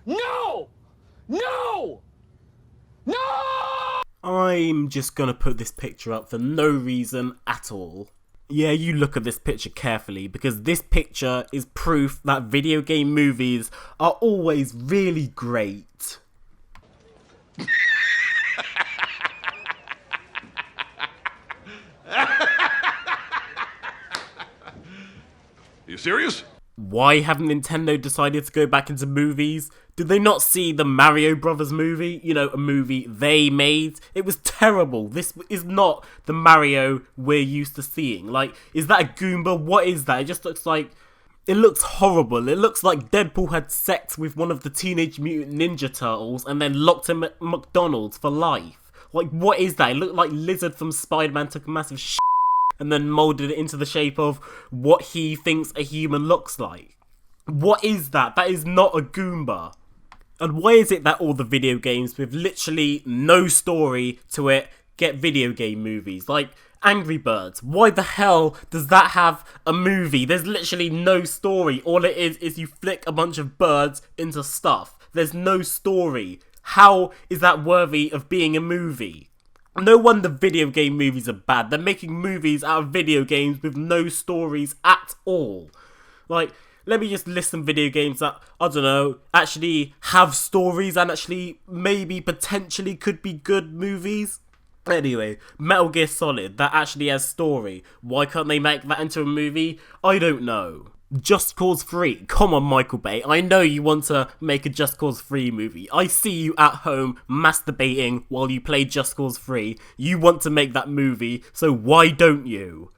No! No! No! No! I'm just gonna put this picture up for no reason at all. Yeah, you look at this picture carefully, because this picture is proof that video game movies are always really great. You serious? Why haven't Nintendo decided to go back into movies? Did they not see the Mario Brothers movie? You know, a movie they made? It was terrible. This is not the Mario we're used to seeing. Like, is that a Goomba? What is that? It just looks like... It looks horrible. It looks like Deadpool had sex with one of the Teenage Mutant Ninja Turtles and then locked him at McDonald's for life. Like, what is that? It looked like Lizard from Spider-Man took a massive shit and then moulded it into the shape of what he thinks a human looks like. What is that? That is not a Goomba. And why is it that all the video games with literally no story to it get video game movies? Like Angry Birds. Why the hell does that have a movie? There's literally no story. All it is you flick a bunch of birds into stuff. There's no story. How is that worthy of being a movie? No wonder video game movies are bad. They're making movies out of video games with no stories at all. Like, let me just list some video games that, I don't know, actually have stories and actually maybe potentially could be good movies. Anyway, Metal Gear Solid, that actually has story. Why can't they make that into a movie? I don't know. Just Cause 3. Come on, Michael Bay. I know you want to make a Just Cause 3 movie. I see you at home masturbating while you play Just Cause 3. You want to make that movie, so why don't you?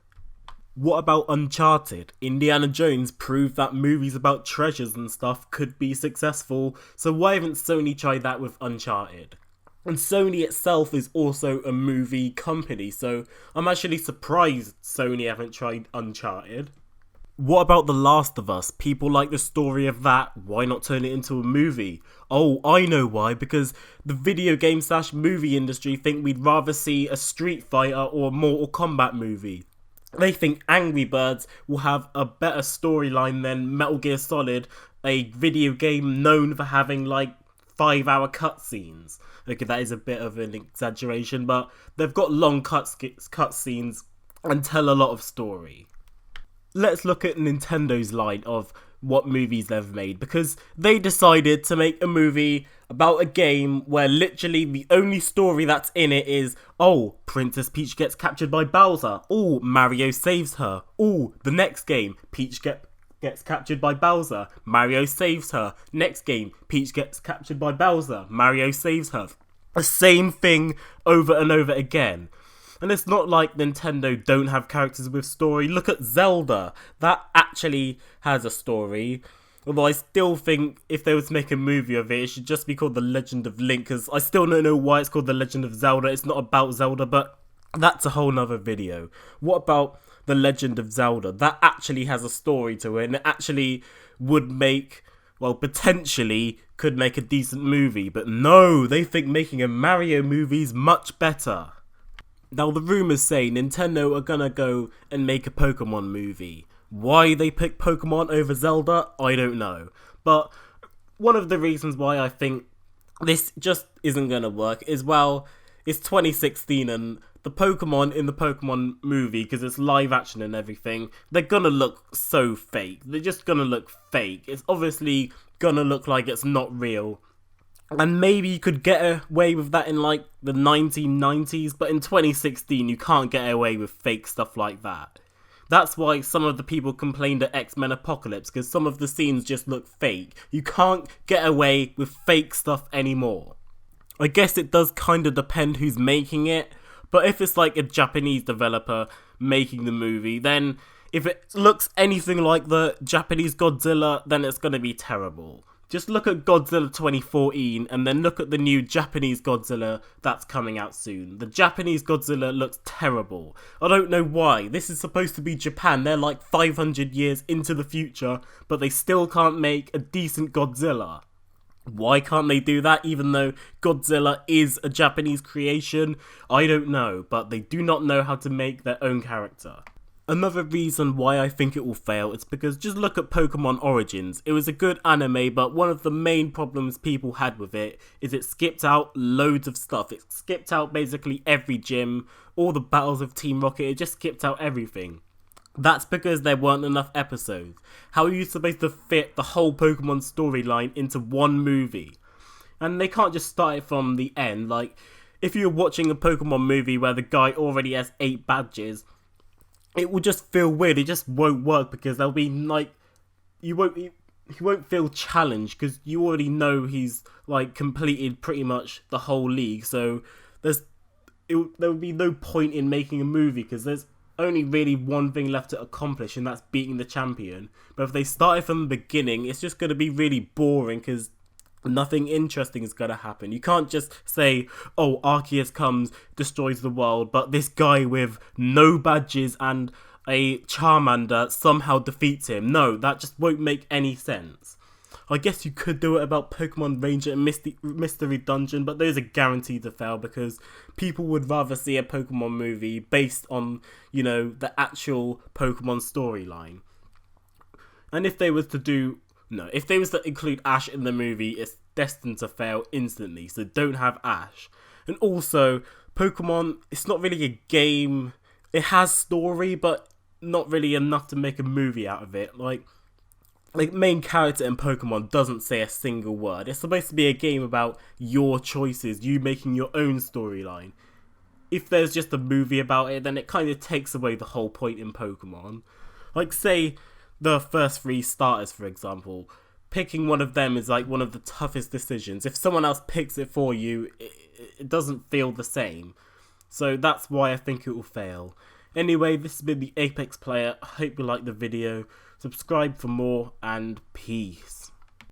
What about Uncharted? Indiana Jones proved that movies about treasures and stuff could be successful, so why haven't Sony tried that with Uncharted? And Sony itself is also a movie company, so I'm actually surprised Sony haven't tried Uncharted. What about The Last of Us? People like the story of that. Why not turn it into a movie? Oh, I know why. Because the video game / movie industry think we'd rather see a Street Fighter or a Mortal Kombat movie. They think Angry Birds will have a better storyline than Metal Gear Solid, a video game known for having like 5-hour cutscenes. Okay, that is a bit of an exaggeration, but they've got long cutscenes and tell a lot of story. Let's look at Nintendo's line of what movies they've made, because they decided to make a movie about a game where literally the only story that's in it is, oh, Princess Peach gets captured by Bowser. Oh, Mario saves her. Oh, the next game, Peach gets captured by Bowser. Mario saves her. Next game, Peach gets captured by Bowser. Mario saves her. The same thing over and over again. And it's not like Nintendo don't have characters with story. Look at Zelda. That actually has a story. Although I still think if they were to make a movie of it, it should just be called The Legend of Link. Because I still don't know why it's called The Legend of Zelda. It's not about Zelda, but that's a whole nother video. What about The Legend of Zelda? That actually has a story to it. And it actually would make, well, potentially could make a decent movie. But no, they think making a Mario movie is much better. Now, the rumours say Nintendo are gonna go and make a Pokemon movie. Why they pick Pokemon over Zelda, I don't know. But one of the reasons why I think this just isn't gonna work is, well, it's 2016 and the Pokemon in the Pokemon movie, because it's live action and everything, they're gonna look so fake. They're just gonna look fake. It's obviously gonna look like it's not real. And maybe you could get away with that in like the 1990s, but in 2016 you can't get away with fake stuff like that. That's why some of the people complained at X-Men Apocalypse, because some of the scenes just look fake. You can't get away with fake stuff anymore. I guess it does kind of depend who's making it, but if it's like a Japanese developer making the movie, then if it looks anything like the Japanese Godzilla, then it's going to be terrible. Just look at Godzilla 2014 and then look at the new Japanese Godzilla that's coming out soon. The Japanese Godzilla looks terrible. I don't know why. This is supposed to be Japan. They're like 500 years into the future, but they still can't make a decent Godzilla. Why can't they do that even though Godzilla is a Japanese creation? I don't know, but they do not know how to make their own character. Another reason why I think it will fail is because just look at Pokemon Origins. It was a good anime, but one of the main problems people had with it is it skipped out loads of stuff. It skipped out basically every gym, all the battles of Team Rocket, it just skipped out everything. That's because there weren't enough episodes. How are you supposed to fit the whole Pokemon storyline into one movie? And they can't just start it from the end. Like, if you're watching a Pokemon movie where the guy already has 8 badges, it will just feel weird. It just won't work because there'll be like, he won't feel challenged because you already know he's like completed pretty much the whole league. So there will be no point in making a movie because there's only really one thing left to accomplish, and that's beating the champion. But if they started from the beginning, it's just going to be really boring because nothing interesting is going to happen. You can't just say, oh, Arceus comes, destroys the world, but this guy with no badges and a Charmander somehow defeats him. No, that just won't make any sense. I guess you could do it about Pokemon Ranger and Mystery Dungeon, but those are guaranteed to fail because people would rather see a Pokemon movie based on, the actual Pokemon storyline. And if they was to include Ash in the movie, it's destined to fail instantly, so don't have Ash. And also, Pokemon, it's not really a game. It has story, but not really enough to make a movie out of it. Like main character in Pokemon doesn't say a single word. It's supposed to be a game about your choices, you making your own storyline. If there's just a movie about it, then it kind of takes away the whole point in Pokemon. Like, say, the first 3 starters, for example. Picking one of them is like one of the toughest decisions. If someone else picks it for you, it doesn't feel the same. So that's why I think it will fail. Anyway, this has been the Apex Player. I hope you liked the video. Subscribe for more, and peace.